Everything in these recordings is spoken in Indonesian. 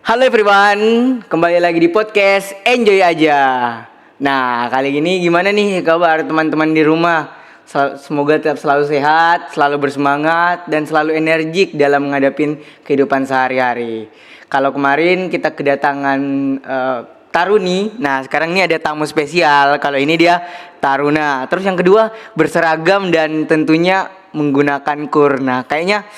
Halo everyone, kembali lagi di podcast Enjoy Aja. Nah, kali ini gimana nih kabar teman-teman di rumah? Semoga tetap selalu sehat, selalu bersemangat, dan selalu energik dalam menghadapi kehidupan sehari-hari. Kalau kemarin kita kedatangan Taruni, nah sekarang ini ada tamu spesial. Kalau ini dia Taruna. Terus yang kedua berseragam dan tentunya menggunakan kur. Nah, kayaknya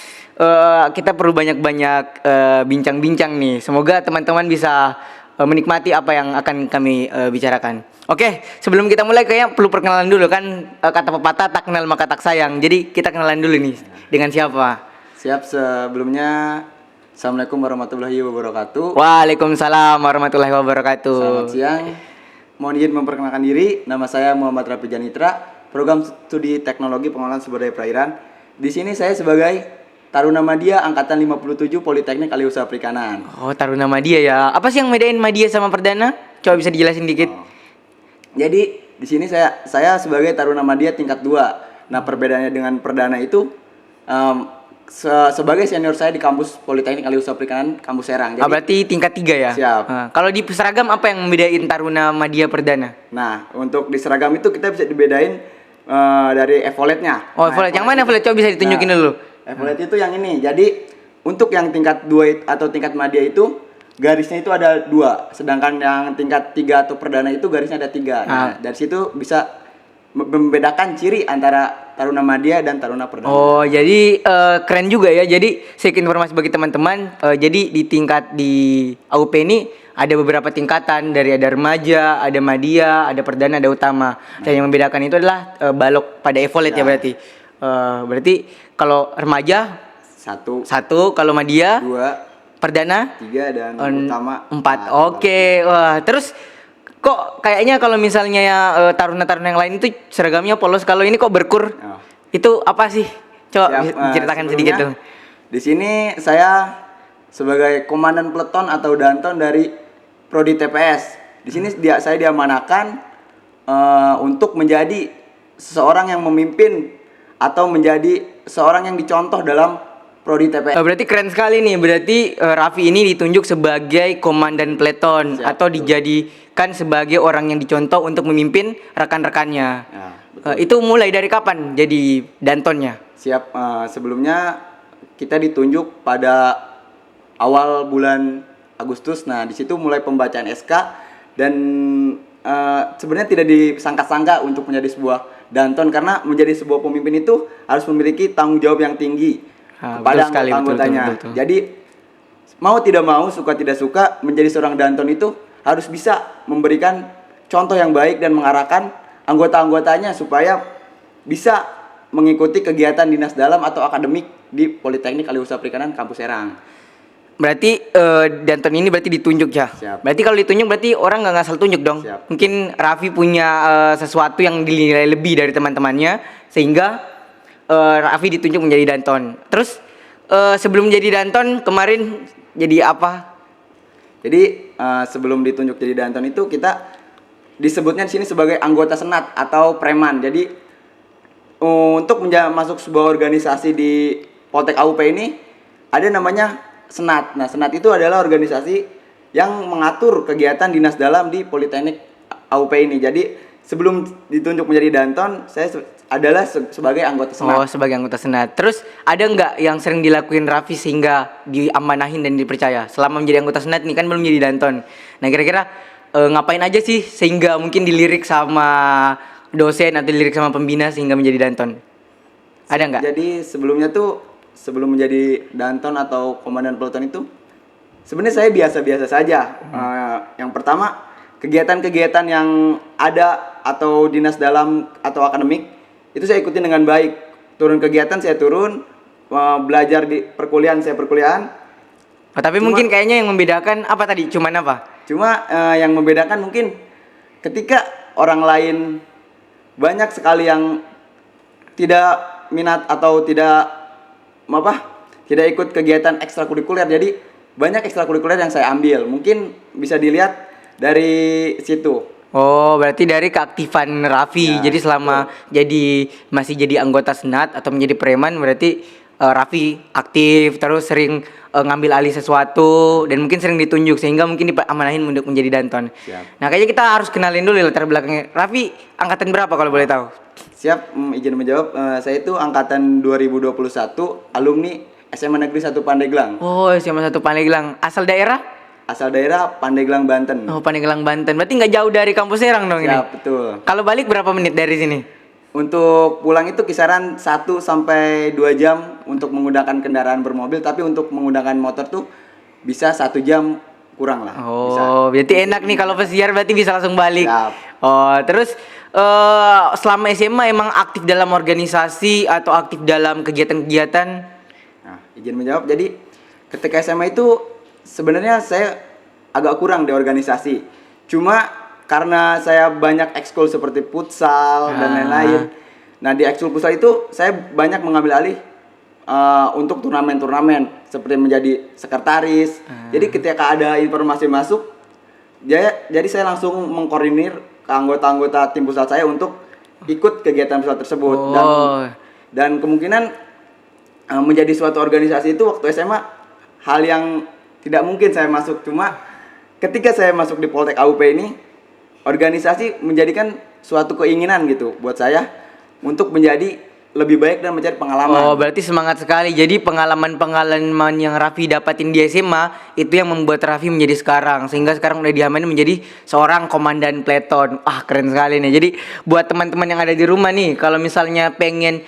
kita perlu banyak-banyak bincang-bincang nih. Semoga teman-teman bisa menikmati apa yang akan kami bicarakan. Oke, sebelum kita mulai kayaknya perlu perkenalan dulu kan, kata pepatah tak kenal maka tak sayang. Jadi kita kenalan dulu nih dengan siapa? Siap, sebelumnya Assalamualaikum warahmatullahi wabarakatuh. Waalaikumsalam warahmatullahi wabarakatuh. Selamat siang. Mohon izin memperkenalkan diri. Nama saya Muhammad Rafi Janitra, Program Studi Teknologi Pengolahan Sumber Daya Perairan. Di sini saya sebagai Taruna Madya Angkatan 57 Politeknik Alih-Usaha Perikanan. Oh, Taruna Madya ya. Apa sih yang bedain Madya sama Perdana? Coba bisa dijelasin dikit. Jadi di sini saya sebagai Taruna Madya tingkat 2. Nah, perbedaannya dengan Perdana itu sebagai senior saya di kampus Politeknik Alih-Usaha Perikanan kampus Serang. Jadi, berarti tingkat 3 ya? Siap. Kalau di seragam apa yang membedain Taruna Madya Perdana? Nah, untuk di seragam itu kita bisa dibedain dari evoletnya. Oh, evolet. Yang mana evolet? Coba bisa ditunjukin dulu. Evolet itu yang ini. Jadi untuk yang tingkat 2 atau tingkat madya itu garisnya itu ada 2. Sedangkan yang tingkat 3 atau perdana itu garisnya ada 3. Nah, dari situ bisa membedakan ciri antara Taruna Madya dan Taruna Perdana. Oh, jadi keren juga ya. Jadi sedikit informasi bagi teman-teman. Jadi di tingkat di AUP ini ada beberapa tingkatan, dari ada remaja, ada madya, ada perdana, ada utama. Dan yang membedakan itu adalah balok pada evolet ya berarti. Berarti kalau remaja satu, kalau madya 2, perdana 3 dan utama 4. Oke. Wah, terus kok kayaknya kalau misalnya ya taruna-taruna yang lain itu seragamnya polos, kalau ini kok berkur? Itu apa sih? Coba ceritakan sedikit tuh. Di sini saya sebagai komandan peleton atau danton dari Prodi TPS. Di sini saya diamanakan untuk menjadi seseorang yang memimpin atau menjadi seorang yang dicontoh dalam Prodi TPS. Berarti keren sekali nih. Berarti Raffi ini ditunjuk sebagai komandan peleton. Siap, atau dijadikan sebagai orang yang dicontoh untuk memimpin rekan-rekannya. Ya, itu mulai dari kapan jadi dantonnya? Siap. Sebelumnya kita ditunjuk pada awal bulan Agustus. Nah, di situ mulai pembacaan SK dan sebenarnya tidak disangka-sangka untuk menjadi sebuah danton, karena menjadi sebuah pemimpin itu harus memiliki tanggung jawab yang tinggi kepada anggotanya. Betul. Jadi mau tidak mau, suka tidak suka, menjadi seorang danton itu harus bisa memberikan contoh yang baik dan mengarahkan anggota-anggotanya supaya bisa mengikuti kegiatan dinas dalam atau akademik di Politeknik Alih-Usaha Perikanan Kampus Serang. Berarti danton ini berarti ditunjuk ya. Siap. Berarti kalau ditunjuk berarti orang nggak asal tunjuk dong. Siap. Mungkin Raffi punya sesuatu yang dinilai lebih dari teman-temannya sehingga Raffi ditunjuk menjadi danton. Terus sebelum jadi danton kemarin jadi apa? Jadi sebelum ditunjuk jadi danton itu kita disebutnya di sini sebagai anggota senat atau preman. Jadi untuk masuk sebuah organisasi di Poltek AUP ini ada namanya senat. Nah, senat itu adalah organisasi yang mengatur kegiatan dinas dalam di Politeknik AUP ini. Jadi sebelum ditunjuk menjadi danton, saya adalah sebagai anggota senat. Oh, sebagai anggota senat. Terus ada nggak yang sering dilakuin Raffi sehingga diamanahin dan dipercaya? Selama menjadi anggota senat nih kan belum jadi danton. Nah, kira-kira ngapain aja sih sehingga mungkin dilirik sama dosen atau dilirik sama pembina sehingga menjadi danton? Ada nggak? Jadi sebelum menjadi danton atau komandan peleton itu sebenarnya saya biasa-biasa saja. Yang pertama, kegiatan-kegiatan yang ada atau dinas dalam atau akademik itu saya ikuti dengan baik. Turun kegiatan saya turun, belajar di perkuliahan saya perkuliahan. Tapi mungkin kayaknya yang membedakan apa tadi? Cuman apa? Yang membedakan mungkin ketika orang lain banyak sekali yang tidak minat atau tidak ikut kegiatan ekstrakurikuler. Jadi banyak ekstrakurikuler yang saya ambil. Mungkin bisa dilihat dari situ. Oh, berarti dari keaktifan Raffi. Ya, jadi selama masih jadi anggota senat atau menjadi preman, berarti Raffi aktif terus sering ngambil alih sesuatu dan mungkin sering ditunjuk sehingga mungkin diamanahin untuk menjadi Danton. Siap. Nah, kayaknya kita harus kenalin dulu latar belakangnya. Raffi angkatan berapa kalau boleh tahu? Siap, izin menjawab. Saya itu angkatan 2021, alumni SMA Negeri 1 Pandeglang. Oh, SMA 1 Pandeglang. Asal daerah? Asal daerah Pandeglang, Banten. Oh, Pandeglang Banten. Berarti nggak jauh dari kampus Serang dong ini. Siap, betul. Kalau balik berapa menit dari sini? Untuk pulang itu kisaran 1 sampai 2 jam untuk menggunakan kendaraan bermobil, tapi untuk menggunakan motor tuh bisa 1 jam kurang lah. Bisa. Oh, berarti enak nih kalau pesiar berarti bisa langsung balik. Siap. Oh, terus selama SMA emang aktif dalam organisasi atau aktif dalam kegiatan-kegiatan? Nah, izin menjawab. Jadi ketika SMA itu sebenarnya saya agak kurang di organisasi. Cuma karena saya banyak ekskul seperti futsal dan lain-lain. Nah, di ekskul futsal itu saya banyak mengambil alih untuk turnamen-turnamen seperti menjadi sekretaris. Jadi ketika ada informasi masuk, jadi saya langsung mengkoordinir ke anggota-anggota tim futsal saya untuk ikut kegiatan futsal tersebut. Dan kemungkinan menjadi suatu organisasi itu waktu SMA hal yang tidak mungkin saya masuk. Cuma ketika saya masuk di Poltek AUP ini, organisasi menjadikan suatu keinginan gitu buat saya untuk menjadi lebih baik dan mencari pengalaman. Oh, berarti semangat sekali. Jadi pengalaman-pengalaman yang Raffi dapatin di SMA itu yang membuat Raffi menjadi sekarang. Sehingga sekarang udah diamanin menjadi seorang komandan peleton. Ah, keren sekali nih. Jadi buat teman-teman yang ada di rumah nih, kalau misalnya pengen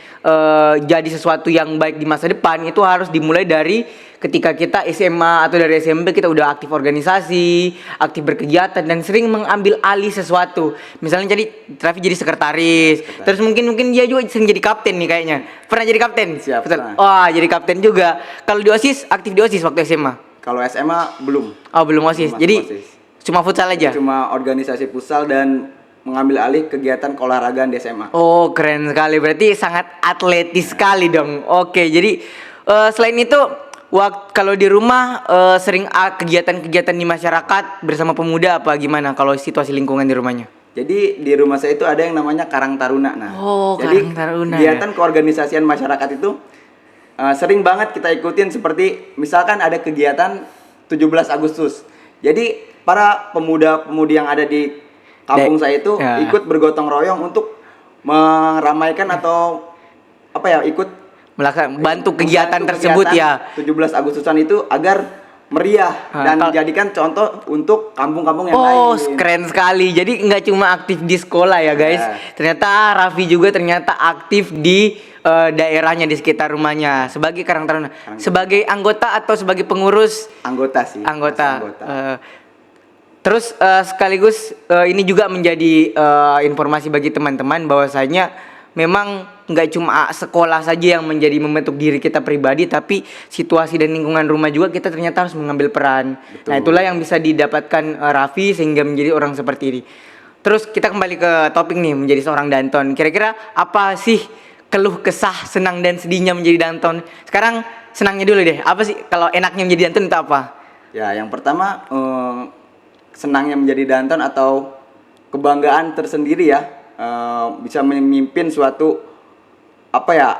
jadi sesuatu yang baik di masa depan, itu harus dimulai dari ketika kita SMA atau dari SMP kita udah aktif organisasi, aktif berkegiatan dan sering mengambil alih sesuatu. Misalnya jadi Raffi jadi sekretaris. Terus mungkin dia juga sering jadi kapten nih kayaknya. Pernah jadi kapten? Siap. Betul. Wah, jadi kapten juga. Kalau di OSIS, aktif di OSIS waktu SMA? Kalau SMA belum. Oh, belum OSIS. Belum Jadi OSIS. cuma futsal aja? Cuma organisasi futsal dan mengambil alih kegiatan keolahragaan di SMA. Oh, keren sekali. Berarti sangat atletis sekali dong. Oke, jadi selain itu kalau di rumah sering kegiatan-kegiatan di masyarakat bersama pemuda apa gimana kalau situasi lingkungan di rumahnya? Jadi di rumah saya itu ada yang namanya Karang Taruna. Nah, Oh, jadi Karang Taruna. kegiatan keorganisasian masyarakat itu sering banget kita ikutin, seperti misalkan ada kegiatan 17 Agustus. Jadi para pemuda-pemudi yang ada di kampung saya itu ikut bergotong royong untuk meramaikan atau ikut bantu kegiatan tersebut ya. 17 Agustusan itu agar meriah dan dijadikan contoh untuk kampung-kampung yang lain. Oh, keren sekali. Jadi nggak cuma aktif di sekolah ya guys. Ternyata Raffi juga ternyata aktif di daerahnya di sekitar rumahnya sebagai Karang Taruna. Sebagai anggota atau sebagai pengurus? Anggota sih. Anggota. Terus sekaligus ini juga menjadi informasi bagi teman-teman bahwasanya memang nggak cuma sekolah saja yang menjadi membentuk diri kita pribadi, tapi situasi dan lingkungan rumah juga kita ternyata harus mengambil peran. Betul. Nah, itulah yang bisa didapatkan Raffi sehingga menjadi orang seperti ini. Terus kita kembali ke topik nih, menjadi seorang Danton. Kira-kira apa sih keluh kesah, senang dan sedihnya menjadi Danton? Sekarang senangnya dulu deh. Apa sih kalau enaknya menjadi Danton itu apa? Ya, yang pertama senangnya menjadi Danton atau kebanggaan tersendiri ya. Bisa memimpin suatu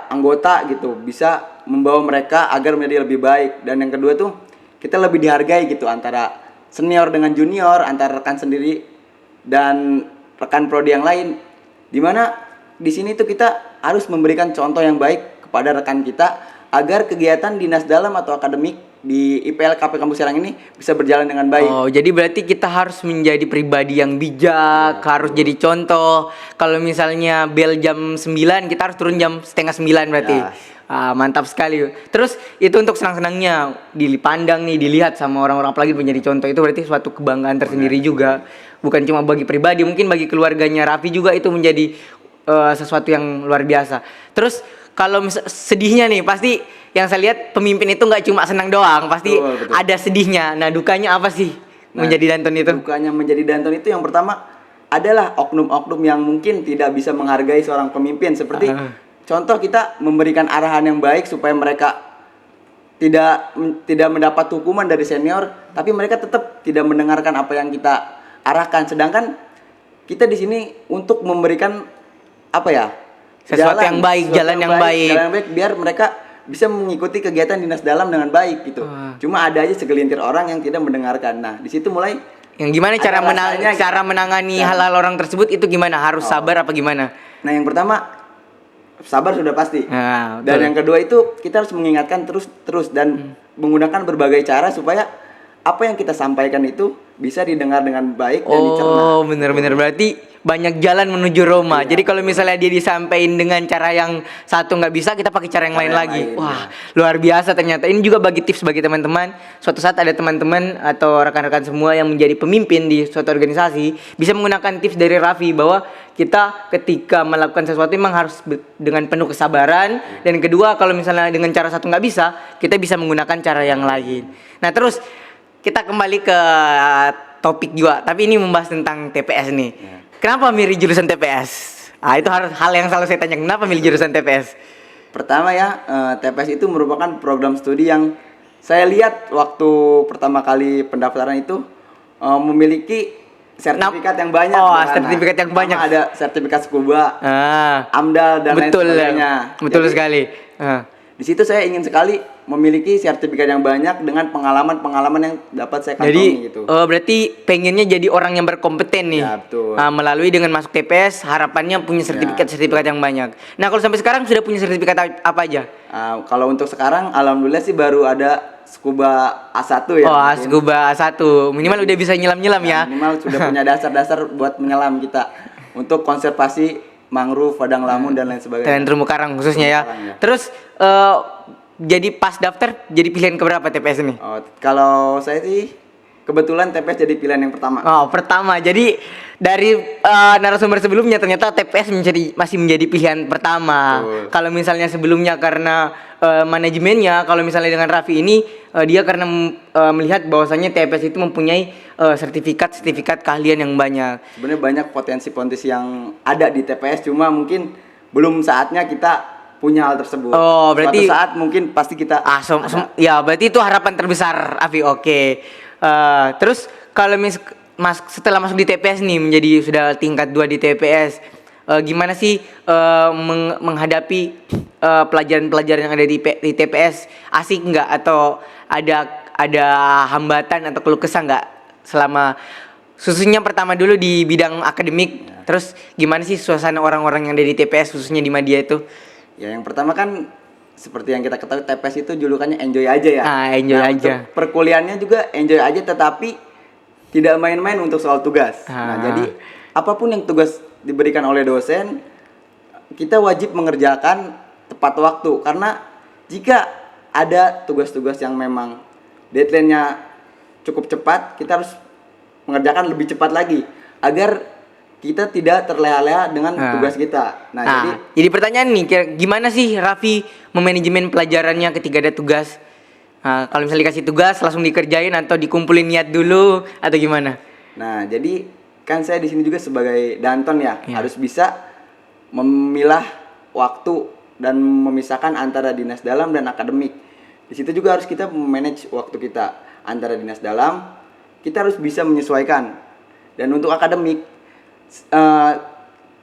anggota gitu, bisa membawa mereka agar menjadi lebih baik. Dan yang kedua tuh kita lebih dihargai gitu antara senior dengan junior, antara rekan sendiri dan rekan prodi yang lain. Dimana di sini tuh kita harus memberikan contoh yang baik kepada rekan kita agar kegiatan dinas dalam atau akademik di IPL KP Kampus Serang ini bisa berjalan dengan baik. Oh, jadi berarti kita harus menjadi pribadi yang bijak, harus jadi contoh. Kalau misalnya bel jam 9, kita harus turun jam setengah 9 berarti. Mantap sekali. Terus itu untuk senang-senangnya dipandang nih, dilihat sama orang-orang, apalagi menjadi contoh, itu berarti suatu kebanggaan tersendiri juga. Bukan cuma bagi pribadi, mungkin bagi keluarganya Raffi juga itu menjadi sesuatu yang luar biasa. Terus kalau sedihnya nih, pasti yang saya lihat pemimpin itu nggak cuma senang doang, pasti betul. Ada sedihnya. Nah, dukanya apa sih menjadi Danton itu? Dukanya menjadi Danton itu yang pertama adalah oknum-oknum yang mungkin tidak bisa menghargai seorang pemimpin. Seperti contoh, kita memberikan arahan yang baik supaya mereka tidak mendapat hukuman dari senior, tapi mereka tetap tidak mendengarkan apa yang kita arahkan. Sedangkan kita di sini untuk memberikan sesuatu yang baik, jalan yang baik biar mereka bisa mengikuti kegiatan dinas dalam dengan baik gitu. Wah. Cuma ada aja segelintir orang yang tidak mendengarkan. Nah, di situ mulai Yang gimana ada cara rasanya gitu. cara menangani Nah. hal-hal orang tersebut itu gimana? Harus Oh. sabar apa gimana? Nah, yang pertama sabar sudah pasti. Nah, Dan betul. yang kedua itu kita harus mengingatkan terus dan menggunakan berbagai cara supaya apa yang kita sampaikan itu bisa didengar dengan baik dan dicerna. Oh, bener-bener berarti banyak jalan menuju Roma. Iya, Jadi kalau misalnya dia disampaikan dengan cara yang satu nggak bisa, kita pakai cara yang Cara lain yang lagi. lain, Wah, ya. luar biasa ternyata. Ini juga bagi tips bagi teman-teman. Suatu saat ada teman-teman atau rekan-rekan semua yang menjadi pemimpin di suatu organisasi, bisa menggunakan tips dari Raffi bahwa kita ketika melakukan sesuatu memang harus dengan penuh kesabaran. Dan kedua, kalau misalnya dengan cara satu nggak bisa, kita bisa menggunakan cara yang lain. Nah, terus kita kembali ke topik juga, tapi ini membahas tentang TPS nih. Kenapa milih jurusan TPS? Ah, itu harus hal yang selalu saya tanya. Kenapa milih jurusan TPS? Pertama ya, TPS itu merupakan program studi yang saya lihat waktu pertama kali pendaftaran itu memiliki sertifikat yang banyak. Oh, Nah, sertifikat yang pertama banyak. Ada sertifikat scuba, Ah, AMDAL dan betul, lain sebagainya. betul Jadi, sekali. Ah. Di situ saya ingin sekali memiliki sertifikat yang banyak dengan pengalaman-pengalaman yang dapat saya kantongi Jadi, gitu. berarti pengennya jadi orang yang berkompeten nih. Ya, betul. Melalui dengan masuk TPS, harapannya punya sertifikat-sertifikat yang banyak. Nah, kalau sampai sekarang sudah punya sertifikat apa aja? Kalau untuk sekarang, alhamdulillah sih baru ada scuba A1 ya. Oh, mungkin. scuba 1. Minimal udah bisa nyelam-nyelam ya. Minimal sudah punya dasar-dasar buat menyelam kita untuk konservasi mangrove, padang lamun dan lain sebagainya. Dan terumbu karang khususnya ya. Terumbu karang, ya. Terus jadi pas daftar jadi pilihan keberapa TPS ini? Oh, kalau saya sih kebetulan TPS jadi pilihan yang pertama. Oh, pertama. Jadi dari narasumber sebelumnya ternyata TPS masih menjadi pilihan pertama. Betul. Kalau misalnya sebelumnya karena manajemennya, kalau misalnya dengan Raffi ini dia karena melihat bahwasannya TPS itu mempunyai sertifikat keahlian yang banyak. Sebenarnya banyak potensi-potensi yang ada di TPS, cuma mungkin belum saatnya kita punya hal tersebut. Oh, berarti- suatu saat mungkin pasti kita ada. Ya berarti itu harapan terbesar Afi. Oke. Terus kalau setelah masuk di TPS nih menjadi sudah tingkat 2 di TPS, gimana sih menghadapi pelajaran-pelajaran yang ada di TPS? Asik nggak atau ada hambatan atau keluh kesah nggak selama khususnya pertama dulu di bidang akademik, terus gimana sih suasana orang-orang yang ada di TPS khususnya di Madia itu? Ya, yang pertama kan seperti yang kita ketahui TPS itu julukannya enjoy aja ya. Enjoy aja. Untuk perkuliahannya juga enjoy aja, tetapi tidak main-main untuk soal tugas. Nah, jadi apapun yang tugas diberikan oleh dosen, kita wajib mengerjakan tepat waktu, karena jika ada tugas-tugas yang memang deadline-nya cukup cepat, kita harus mengerjakan lebih cepat lagi agar kita tidak terlea-lea dengan tugas kita. Nah, jadi pertanyaan nih, gimana sih Raffi memanajemen pelajarannya ketika ada tugas? Kalau misalnya dikasih tugas langsung dikerjain atau dikumpulin niat dulu atau gimana? Nah, jadi kan saya di sini juga sebagai danton ya, Ya. harus bisa memilah waktu dan memisahkan antara dinas dalam dan akademik. Di situ juga harus kita manage waktu kita antara dinas dalam, kita harus bisa menyesuaikan. Dan untuk akademik,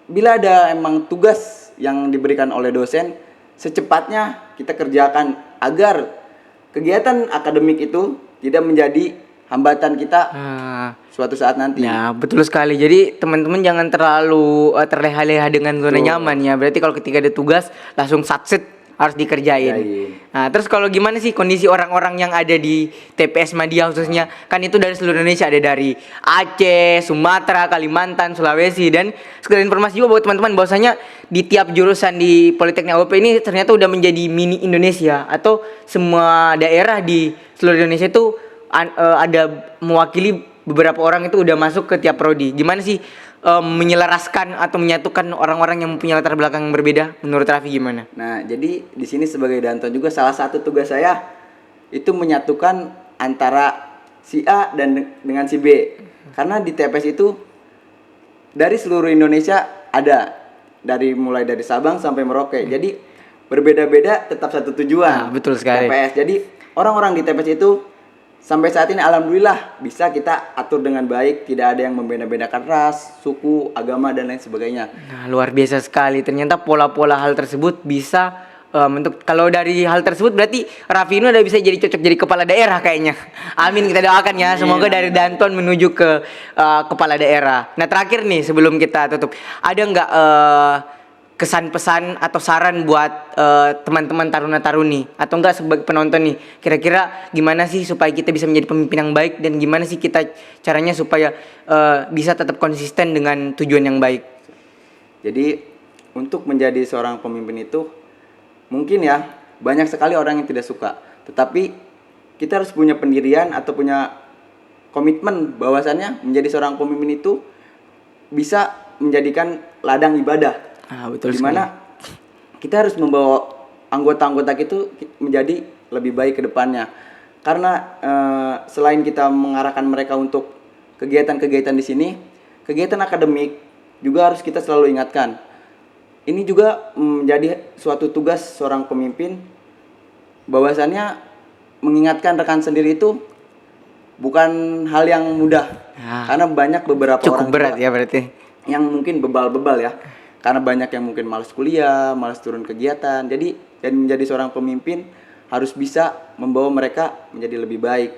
bila ada emang tugas yang diberikan oleh dosen, secepatnya kita kerjakan agar kegiatan akademik itu tidak menjadi hambatan kita suatu saat nanti. Ya betul sekali. Jadi teman-teman jangan terlalu terleha-leha dengan zona Betul. nyaman ya. Berarti kalau ketika ada tugas langsung satset harus dikerjain. Nah terus kalau gimana sih kondisi orang-orang yang ada di TPS Madia khususnya? Kan itu dari seluruh Indonesia, ada dari Aceh, Sumatera, Kalimantan, Sulawesi. Dan sekedar informasi juga buat teman-teman bahwasanya di tiap jurusan di Politeknik AWP ini ternyata udah menjadi mini Indonesia, atau semua daerah di seluruh Indonesia itu ada mewakili beberapa orang itu udah masuk ke tiap prodi. Gimana sih menyelaraskan atau menyatukan orang-orang yang mempunyai latar belakang yang berbeda? Menurut Raffi gimana? Nah, jadi di sini sebagai danton juga salah satu tugas saya itu menyatukan antara si A dan dengan si B. Karena di TPS itu dari seluruh Indonesia ada, mulai dari Sabang sampai Merauke. Jadi berbeda-beda tetap satu tujuan. Betul sekali. TPS. Jadi orang-orang di TPS itu sampai saat ini alhamdulillah bisa kita atur dengan baik, tidak ada yang membeda-bedakan ras, suku, agama dan lain sebagainya. Nah, luar biasa sekali. Ternyata pola-pola hal tersebut bisa Untuk kalau dari hal tersebut berarti Raffi ini udah bisa jadi cocok jadi kepala daerah kayaknya. Amin, kita doakan ya. Semoga dari Danton menuju ke kepala daerah. Nah terakhir nih sebelum kita tutup, ada nggak kesan pesan atau saran buat teman-teman taruna taruni atau enggak sebagai penonton nih, kira-kira gimana sih supaya kita bisa menjadi pemimpin yang baik dan gimana sih kita caranya supaya bisa tetap konsisten dengan tujuan yang baik? Jadi untuk menjadi seorang pemimpin itu mungkin ya banyak sekali orang yang tidak suka, tetapi kita harus punya pendirian atau punya komitmen bahwasannya menjadi seorang pemimpin itu bisa menjadikan ladang ibadah. Betul Dimana kita harus membawa anggota-anggota itu menjadi lebih baik ke depannya. Karena selain kita mengarahkan mereka untuk kegiatan-kegiatan di sini, kegiatan akademik juga harus kita selalu ingatkan. Ini juga menjadi suatu tugas seorang pemimpin, bahwasannya mengingatkan rekan sendiri itu bukan hal yang mudah. Karena banyak beberapa cukup orang berat ya berarti yang mungkin bebal-bebal ya. Karena banyak yang mungkin malas kuliah, malas turun kegiatan. Jadi dan menjadi seorang pemimpin harus bisa membawa mereka menjadi lebih baik.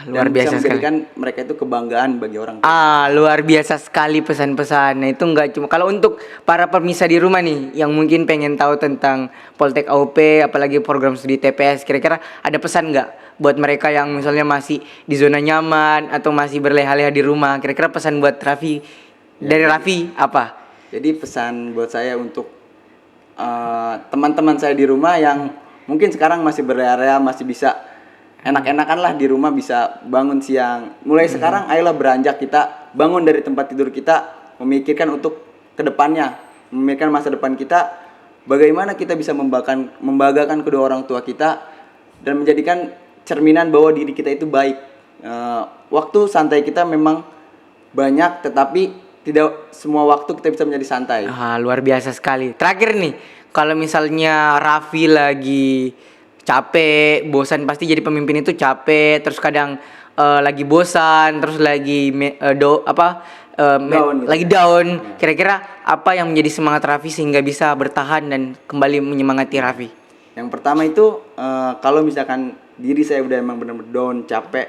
Luar dan biasa bisa menjadikan sekali. mereka itu kebanggaan bagi orang tua. Luar biasa sekali pesan-pesan. Nah, itu enggak cuma kalau untuk para pemirsa di rumah nih yang mungkin pengen tahu tentang Poltek AUP apalagi program studi TPS, kira-kira ada pesan nggak buat mereka yang misalnya masih di zona nyaman atau masih berleha-leha di rumah? Kira-kira pesan buat Raffi dari Raffi apa? Jadi pesan buat saya untuk teman-teman saya di rumah yang mungkin sekarang masih berleha-leha, masih bisa enak-enakan lah di rumah, bisa bangun siang. Mulai sekarang ayolah beranjak, kita bangun dari tempat tidur kita, memikirkan untuk kedepannya, memikirkan masa depan kita, bagaimana kita bisa membanggakan kedua orang tua kita dan menjadikan cerminan bahwa diri kita itu baik. Waktu santai kita memang banyak, tetapi tidak semua waktu kita bisa menjadi santai. Luar biasa sekali. Terakhir nih, kalau misalnya Raffi lagi capek, bosan, pasti jadi pemimpin itu capek, terus kadang lagi bosan, terus lagi Down gitu lagi ya. down. Kira-kira apa yang menjadi semangat Raffi sehingga bisa bertahan dan kembali menyemangati Raffi? Yang pertama itu kalau misalkan diri saya udah emang benar-benar down, capek.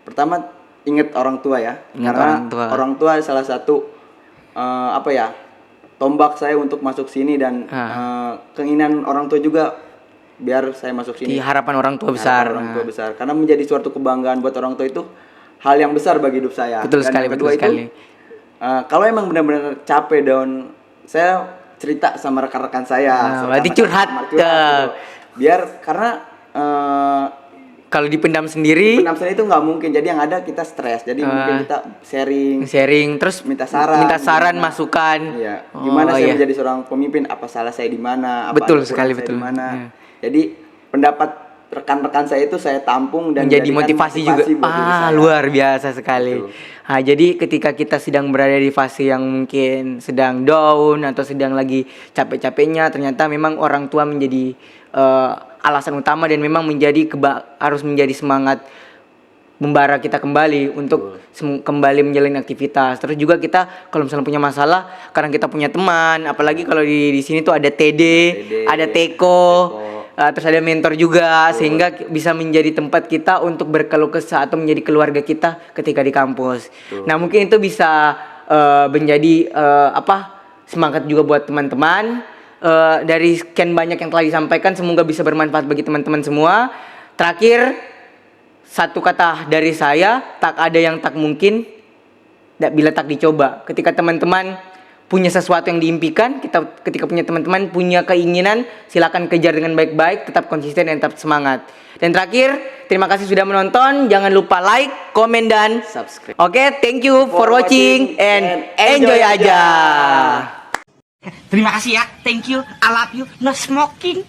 Pertama ingat orang tua ya. Ingat Karena orang tua salah satu tombak saya untuk masuk sini dan keinginan orang tua juga biar saya masuk sini. Di harapan orang tua besar. Orang tua besar. Karena menjadi suatu kebanggaan buat orang tua itu hal yang besar bagi hidup saya. Betul sekali, yang kedua betul sekali. Kalau emang benar-benar capek down, saya cerita sama rekan-rekan saya. Berarti curhat. Gitu. Biar karena kalau dipendam sendiri itu nggak mungkin. Jadi yang ada kita stres. Jadi mungkin kita sharing terus minta saran, masukan. Iya. Gimana saya menjadi seorang pemimpin? Apa salah saya di mana? Apa Betul ada sekali, kurang saya betul. di mana? Jadi pendapat rekan-rekan saya itu saya tampung dan menjadi motivasi juga. buat diri saya. Luar biasa sekali. Betul. Jadi ketika kita sedang berada di fase yang mungkin sedang down atau sedang lagi capek-capeknya, ternyata memang orang tua menjadi alasan utama dan memang harus menjadi semangat membara kita kembali untuk kembali menjalani aktivitas. Terus juga kita kalau misalnya punya masalah, karena kita punya teman, apalagi kalau di sini tuh ada TD, ada Teko. Terus ada mentor juga, sehingga bisa menjadi tempat kita untuk berkeluh kesah atau menjadi keluarga kita ketika di kampus. Nah mungkin itu bisa menjadi semangat juga buat teman-teman. Dari sekian banyak yang telah disampaikan, semoga bisa bermanfaat bagi teman-teman semua. Terakhir, satu kata dari saya, tak ada yang tak mungkin bila tak dicoba. Ketika teman-teman punya sesuatu yang diimpikan, ketika punya teman-teman punya keinginan, silakan kejar dengan baik-baik, tetap konsisten dan tetap semangat. Dan terakhir, terima kasih sudah menonton. Jangan lupa like, komen dan Subscribe. Oke, thank you for watching and enjoy aja. Terima kasih ya, thank you, I love you, no smoking.